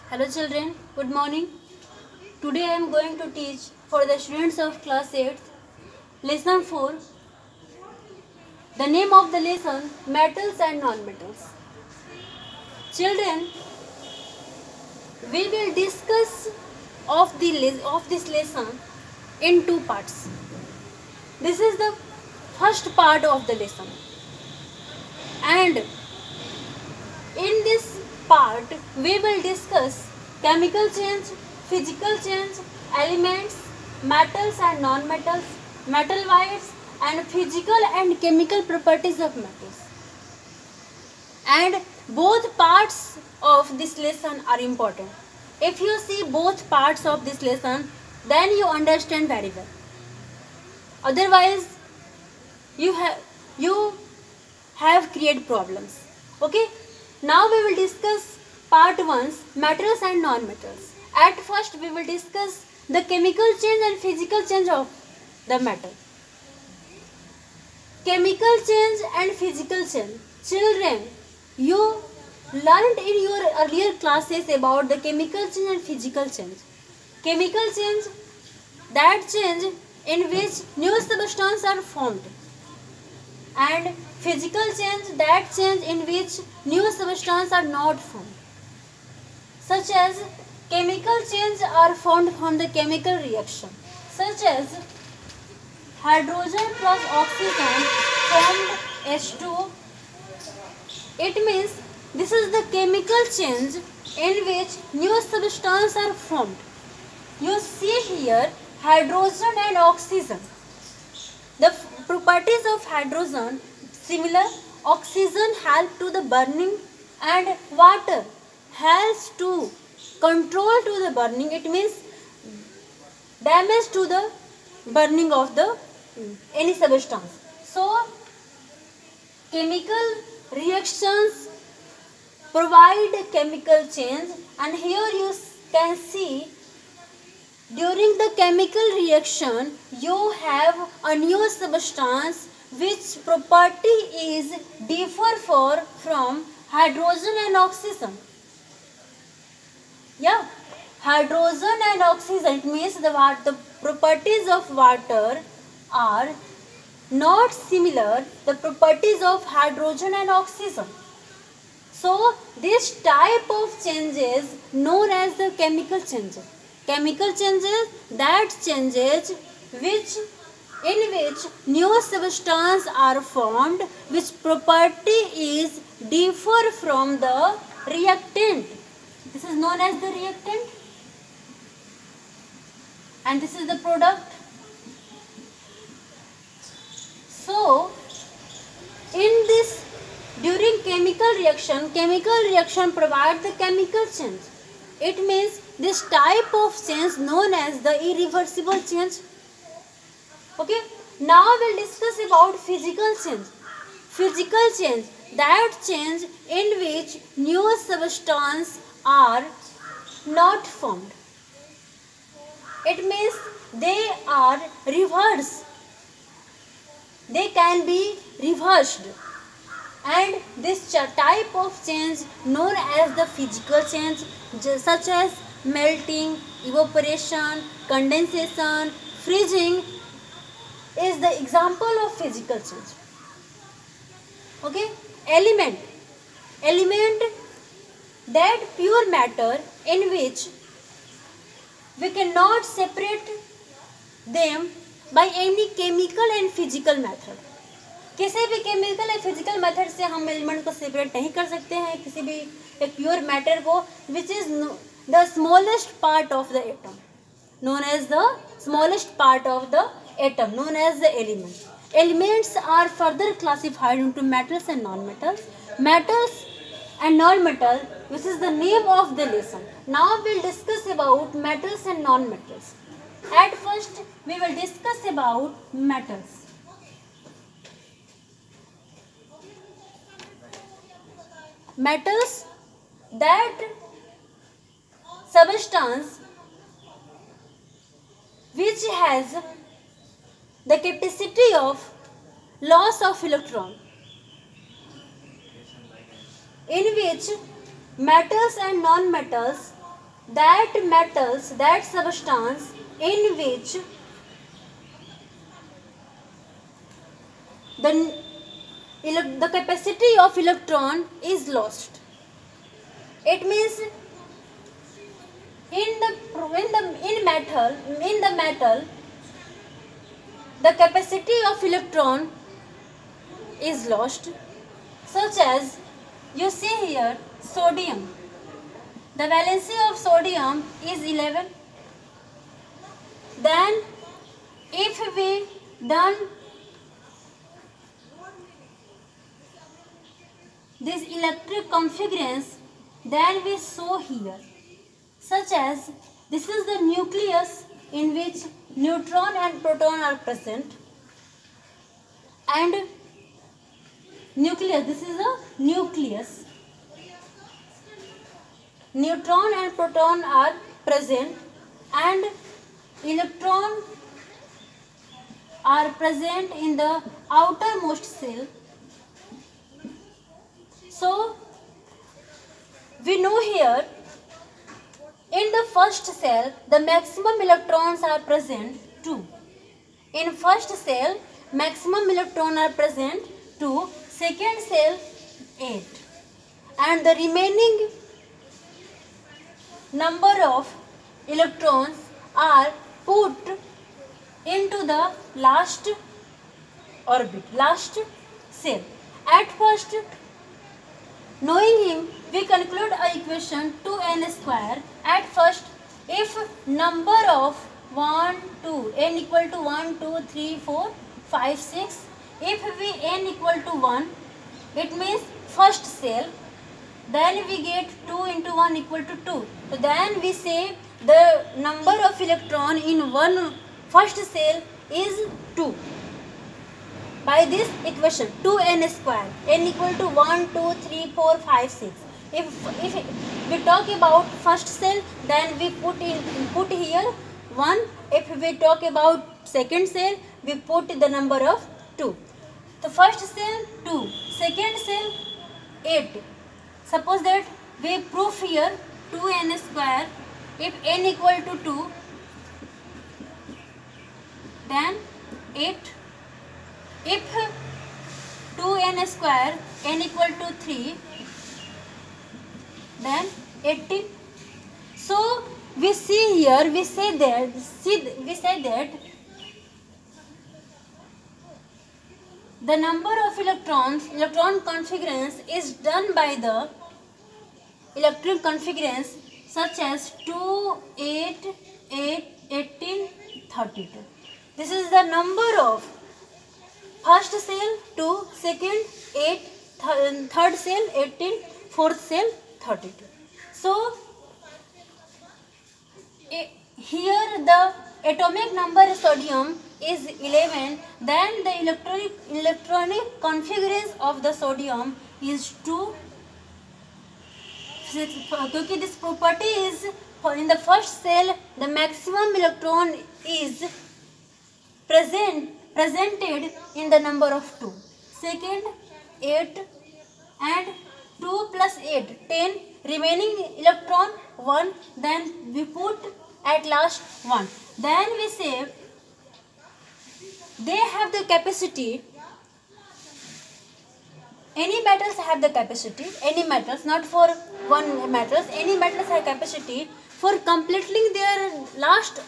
Hello children, good morning. Today I am going to teach for the students of class 8 lesson 4. The name of the lesson, metals and non-metals. Children, we will discuss of this lesson in two parts. This is the first part of the lesson, and in this part we will discuss chemical change, physical change, elements, metals and non-metals, metal wires, and physical and chemical properties of metals. And both parts of this lesson are important. If you see both parts of this lesson, then you understand very well. Otherwise, you have created problems. Okay? Now we will discuss part 1, metals and non-metals. At first we will discuss the chemical change and physical change of the metal. Chemical change and physical change. Children, you learned in your earlier classes about the chemical change and physical change. Chemical change, that change in which new substances are formed, and physical change, that change in which new substances are not formed. Such as chemical change are formed from the chemical reaction, such as hydrogen plus oxygen formed H2. It means this is the chemical change in which new substances are formed. You see here hydrogen and oxygen. The properties of hydrogen similar. Oxygen help to the burning and water helps to control to the burning. It means damage to the burning of the any substance. So chemical reactions provide chemical change, and here you can see during the chemical reaction you have a new substance which property is differ from hydrogen and oxygen. Yeah, hydrogen and oxygen, it means the properties of water are not similar the properties of hydrogen and oxygen. So this type of change is known as the chemical changes. Chemical changes, that changes in which new substances are formed, which property is differ from the reactant. This is known as the reactant, and this is the product. So in this, during chemical reaction provides the chemical change. It means this type of change known as the irreversible change. Okay, now we'll discuss about physical change. Physical change, that change in which new substances are not formed. It means they are reversed. They can be reversed. And this type of change known as the physical change, such as melting, evaporation, condensation, freezing is the example of physical change. Okay, element, that pure matter in which we cannot separate them by any chemical and physical method. किसी भी chemical या physical method से हम element को separate नहीं कर सकते हैं किसी भी एक प्योर मैटर को, which is the smallest part of the atom, known as the smallest part of the atom, known as the element. Elements are further classified into metals and non-metals. Metals and non-metal, which is the name of the lesson. Now we'll discuss about metals and non-metals. At first we will discuss about metals. Metals, that substance which has the capacity of loss of electron, in which metals and non-metals that metals, that substance in which the capacity of electron is lost. It means in the metal the capacity of electron is lost, such as you see here sodium. The valency of sodium is 11. Then if we done this electric configurance, then we show here, such as this is the nucleus in which neutron and proton are present, and nucleus, this is a nucleus, neutron and proton are present, and electron are present in the outermost cell. So we know here in the first cell the maximum electrons are present 2. In first cell maximum electrons are present 2, second cell 8, and the remaining number of electrons are put into the last orbit, last cell. At first, knowing him, we conclude a equation 2n square. At first, if number of 1, 2, n equal to 1, 2, 3, 4, 5, 6, if we n equal to 1, it means first cell, then we get 2 into 1 equal to 2. So then we say the number of electron in one first cell is 2. By this equation 2n square, n equal to 1, 2, 3, 4, 5, 6. If we talk about first cell, then we put here 1. If we talk about second cell, we put the number of 2. The first cell 2, second cell 8. Suppose that we prove here 2n square, if n equal to 2, then 8. If 2n square, n equal to 3, then 18. So we see here, we say that the number of electron configurance is done by the electric configurance such as 2, 8, 8, 18, 32. This is the number of first cell 2, second 8, third cell 18, fourth cell 32. So here the atomic number of sodium is 11, then the electronic configurance of the sodium is 2. Because this property is in the first cell, the maximum electron is presented in the number of 2. Second 8 and 2 plus 8, 10, remaining electron 1, then we put at last 1. Then we say they have the capacity, any metals have the capacity, any metals, not for one metals, any metals have capacity for completing their last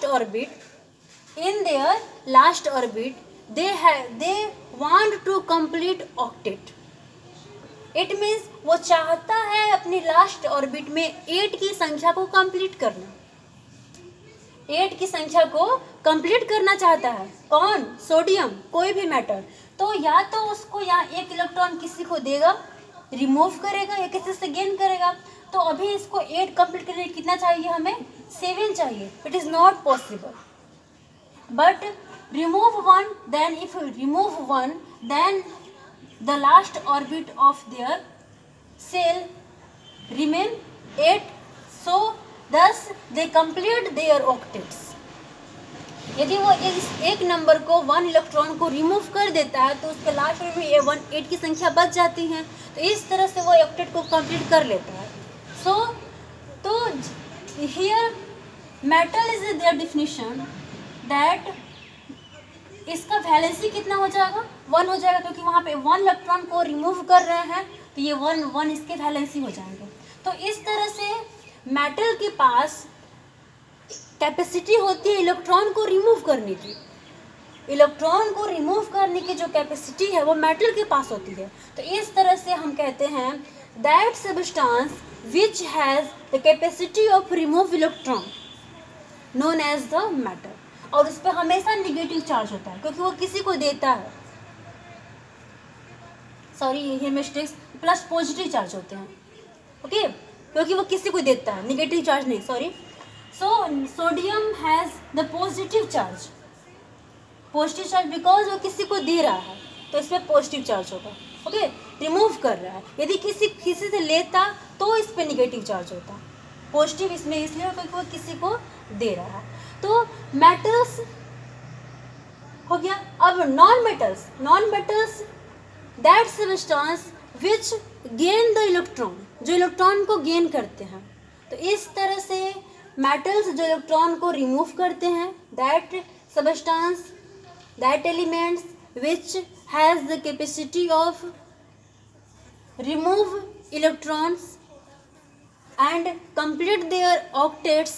orbit. In their last orbit, they want to complete octet. It means वो चाहता है अपनी last orbit में 8 की संख्या को complete करना, 8 की संख्या को कंप्लीट करना चाहता है। कौन? सोडियम, कोई भी मेटल। तो या तो उसको यहाँ एक इलेक्ट्रॉन किसी को देगा, रिमूव करेगा, या किसी से गेन करेगा। तो अभी इसको 8 कंप्लीट करने कितना चाहिए हमें? 7 चाहिए। It is not possible. But remove 1, then if you remove 1, then the last orbit of their cell remain 8, so thus they complete their octets. यदि वो इस एक नंबर को 1 इलेक्ट्रॉन को रिमूव कर देता है तो उसके लास्ट में ये 8 की संख्या बच जाती है। तो इस तरह से वो ऑक्टेट को कंप्लीट कर लेता है। तो here metal is there definition that इसका वैलेंसी कितना हो जाएगा, 1 हो जाएगा, क्योंकि वहाँ पे 1 इलेक्ट्रॉन को रिमूव कर रहे हैं तो ये 1 इसके वैलेंसी हो जाएंगे। तो इस तरह से मेटल के पास कैपेसिटी होती है इलेक्ट्रॉन को रिमूव करने की। इलेक्ट्रॉन को रिमूव करने की जो कैपेसिटी है वो मेटल के पास होती है। तो इस तरह से हम कहते हैं that substance which has the capacity of remove electron known as the metal. और उस पर हमेशा निगेटिव चार्ज होता है क्योंकि वो किसी को देता है, सॉरी ये मिस्टेक्स, प्लस पॉजिटिव चार्ज होते हैं, ओके, क्योंकि वो किसी को देता है, निगेटिव चार्ज नहीं, sorry. So sodium has the positive charge because वो किसी को दे रहा है तो इसमें पॉजिटिव चार्ज होगा, ओके, रिमूव कर रहा है। यदि किसी से लेता तो इस पर निगेटिव चार्ज होता, पॉजिटिव इसमें इसलिए क्योंकि वो किसी को दे रहा है। तो मेटल्स हो गया। अब non metals that substance which gain the electron, जो इलेक्ट्रॉन को गेन करते हैं। तो इस तरह से मेटल्स जो इलेक्ट्रॉन को रिमूव करते हैं, that substance, that elements which has the capacity of remove electrons and complete their octets,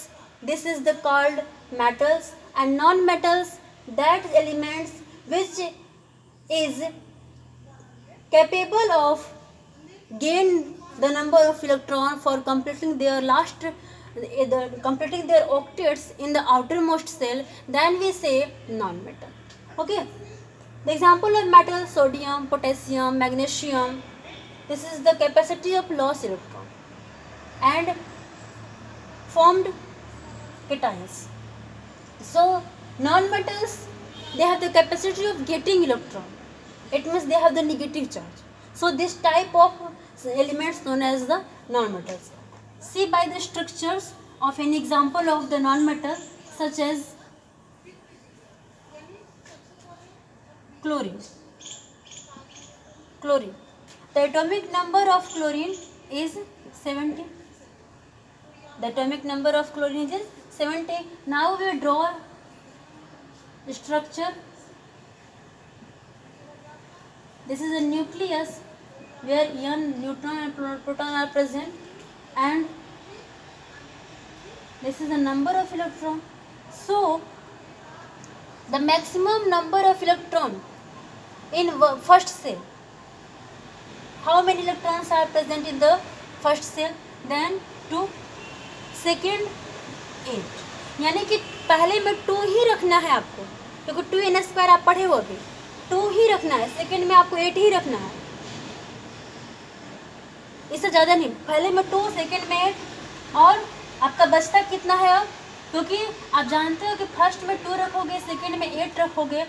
this is the called metals. And non-metals, that elements which is capable of gain the number of electron for completing their completing their octets in the outermost cell, then we say non-metal, okay. The example of metal: sodium, potassium, magnesium. This is the capacity of lost electron and formed cations. So non-metals, they have the capacity of getting electron, it means they have the negative charge. So this type of elements known as the non-metals. See by the structures of an example of the non-metal such as chlorine. The atomic number of chlorine is 70. The atomic number of chlorine is 70. Now we draw the structure. This is a nucleus where ion, neutron and proton are present, and this is the number of electron. So the maximum number of electron in first cell, how many electrons are present in the first cell? Then 2, second 8, यानी कि पहले में 2 ही रखना है आपको, क्योंकि 2n² आप पढ़े हो अभी, 2 ही रखना है। सेकेंड में आपको 8 ही रखना है, इससे ज़्यादा नहीं। पहले में 2, सेकेंड में 8, और आपका बचता कितना है अब, क्योंकि आप जानते हो कि फर्स्ट में 2 रखोगे, सेकेंड में 8 रखोगे,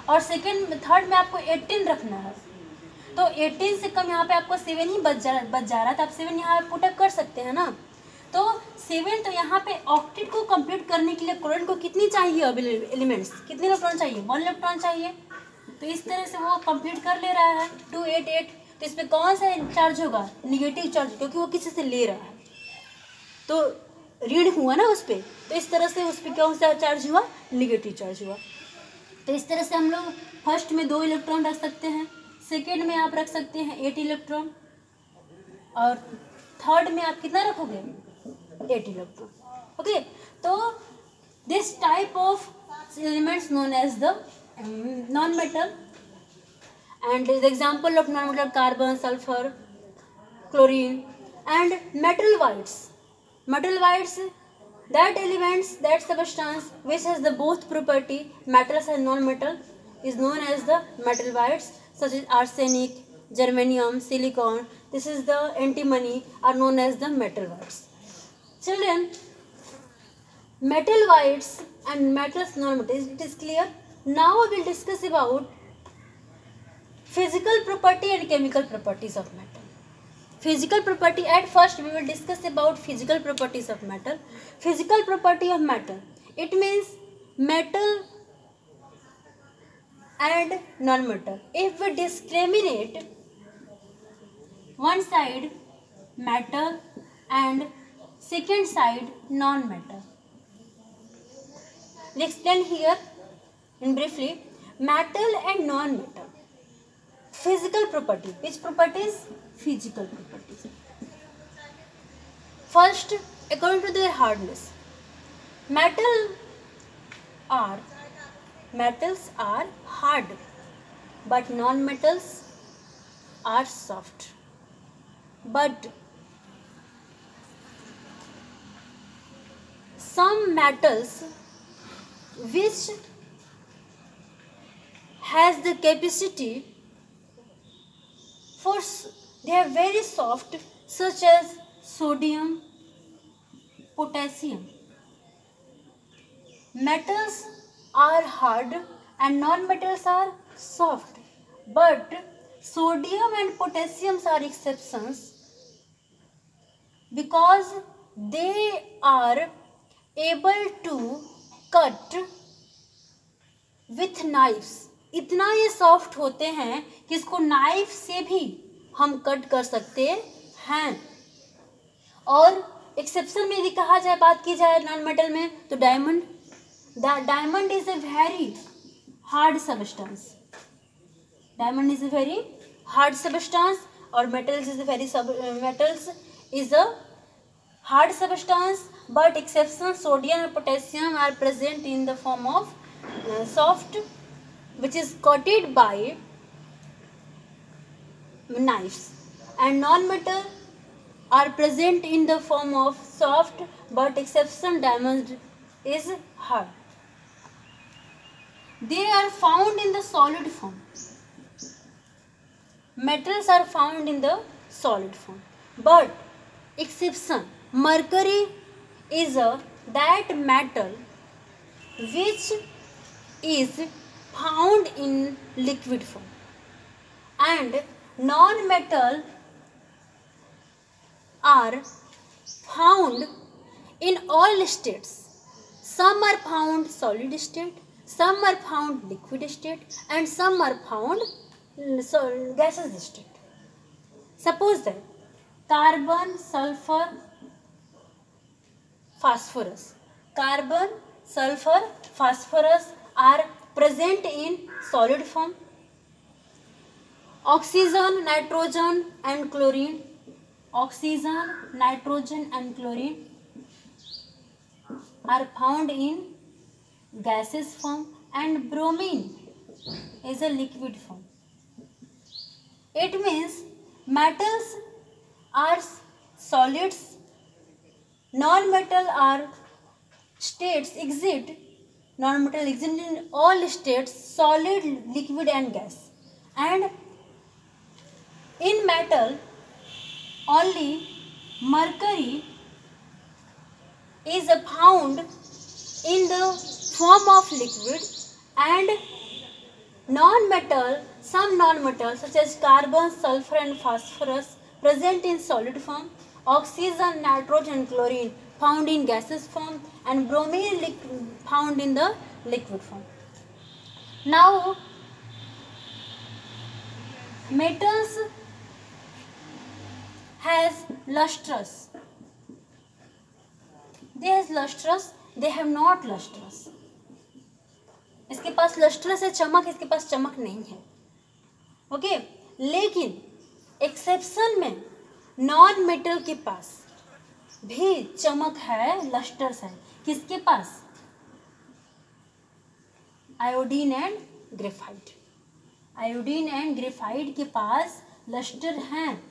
और थर्ड में आपको 18 रखना है। तो 18 से कम यहाँ पे आपको 7 ही बच जा रहा है, तो आप 7 यहाँ पुटअप कर सकते हैं ना। तो 7, तो यहाँ पे ऑक्टेट को कंप्लीट करने के लिए क्लोरीन को कितनी चाहिए, अब एलिमेंट्स कितने इलेक्ट्रॉन चाहिए, 1 इलेक्ट्रॉन चाहिए। तो इस तरह से वो कंप्लीट कर ले रहा है 2, 8, 8। तो इस पर कौन सा चार्ज होगा, निगेटिव चार्ज, क्योंकि वो किसी से ले रहा है तो ऋण हुआ ना उस पर। तो इस तरह से उस पर कौन सा चार्ज हुआ, निगेटिव चार्ज हुआ। तो इस तरह से हम लोग फर्स्ट में 2 इलेक्ट्रॉन रख सकते हैं, सेकेंड में आप रख सकते हैं 8 इलेक्ट्रॉन, और थर्ड में आप कितना रखोगे, 8 इलेक्ट्रॉन, ओके। तो this type of elements known as the non metal, and the example of non metal carbon, sulphur, chlorine and metal whites, that elements, that substance which has the both property, metals and non-metal, is known as the metal whites, such as arsenic, germanium, silicon. This is the antimony, are known as the metal whites. Children, metal whites and metals non-metals, it is clear. Now we will discuss about physical property and chemical properties of metal. Physical property, at first we will discuss about physical properties of metal. Physical property of metal, it means metal and non-metal. If we discriminate one side metal and second side non-matter. We explain here in briefly metal and non-metal. Physical property. Which properties? Physical properties. First, according to their hardness, metals are hard, but non-metals are soft. But some metals which has the capacity for, they are very soft, such as sodium, potassium. Metals are hard and non-metals are soft, but sodium and potassium are exceptions because they are able to cut with knives. इतना ये soft होते हैं कि इसको knife से भी हम cut कर सकते हैं. और एक्सेप्शन में यदि कहा जाए, बात की जाए नॉन मेटल में, तो diamond. Diamond is a very hard substance. Diamond is a very hard substance और metals is a hard substance, but exception sodium and potassium are present in the form of soft, which is coated by knives, and non-metal are present in the form of soft, but exception diamond is hard. They are found in the solid form. Metals are found in the solid form, but exception, mercury is that metal which is found in liquid form, and non-metal are found in all states. Some are found solid state, some are found liquid state, and some are found gaseous state. Suppose that carbon, sulfur, phosphorus. Carbon, sulfur, phosphorus are present in solid form. Oxygen, nitrogen and chlorine. Oxygen, nitrogen and chlorine are found in gaseous form, and bromine is a liquid form. It means metals are solids, non-metal are states exist. Non-metal exist in all states, solid, liquid and gas. And in metal, only mercury is found in the form of liquid, and non-metal, some non-metals such as carbon, sulfur and phosphorus present in solid form. Oxygen, nitrogen and chlorine found in gaseous form, and bromine found in the liquid form. Now, metals has lustrous. They has lustrous, they have not lustrous. इसके पास lustrous है चमक, इसके पास चमक नहीं है. Okay, लेकिन exception में non metal के पास भी चमक है, लस्टर्स है. किसके पास? Iodine and graphite. Iodine and graphite के पास लस्टर हैं.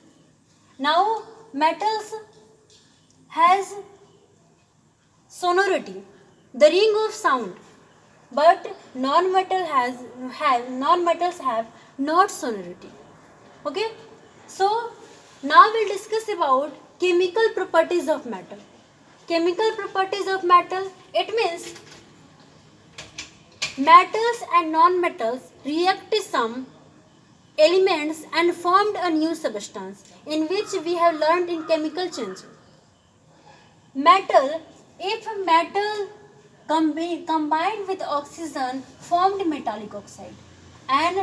Now metals has sonority, the ring of sound, but non-metals have not sonority. Okay, so now we'll discuss about chemical properties of metal. Chemical properties of metal, it means metals and non-metals react some elements and formed a new substance, in which we have learned in chemical change. Metal, if metal combined with oxygen formed metallic oxide, and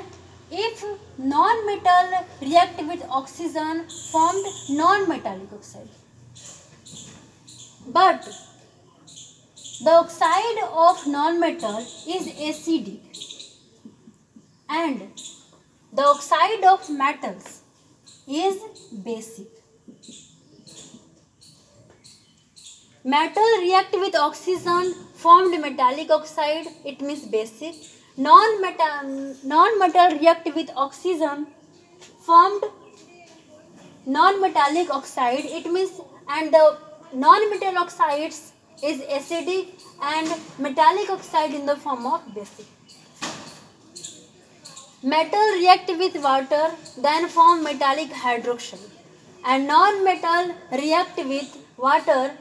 if non-metal react with oxygen formed non-metallic oxide. but the oxide of non-metal is acidic and the oxide of metals is basic. Metal react with oxygen formed metallic oxide, it means basic. Non-metal react with oxygen formed non-metallic oxide, it means, and the non-metal oxides is acidic and metallic oxide in the form of basic. Metal react with water then form metallic hydroxide and non-metal react with water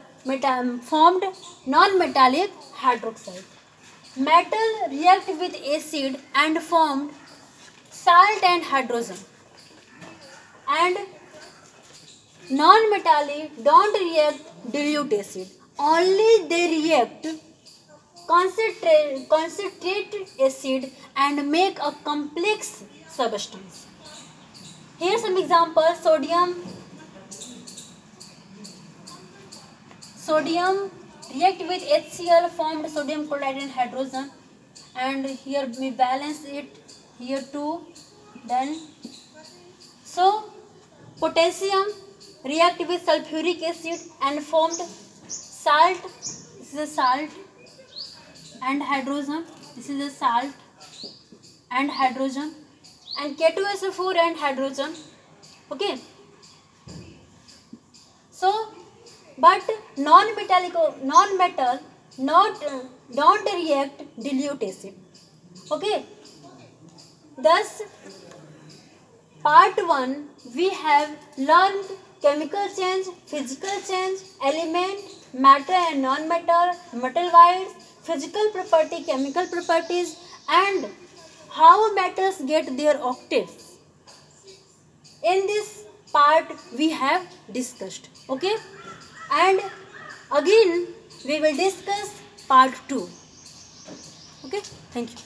formed non-metallic hydroxide. Metal react with acid and formed salt and hydrogen, and non-metallic don't react dilute acid, only they react concentrate acid and make a complex substance. Here some examples: sodium react with HCl formed sodium chloride and hydrogen, and here we balance it here too. Then so potassium react with sulfuric acid and formed salt. This is a salt and hydrogen. This is a salt and hydrogen, and K2SO4 and hydrogen. Okay. So, but non-metal don't react dilute acid. Okay. Thus, part 1 we have learned chemical change, physical change, element, matter and non-matter, metal wires, physical property, chemical properties, and how metals get their octaves. In this part we have discussed. Okay, and again we will discuss part 2. Okay, thank you.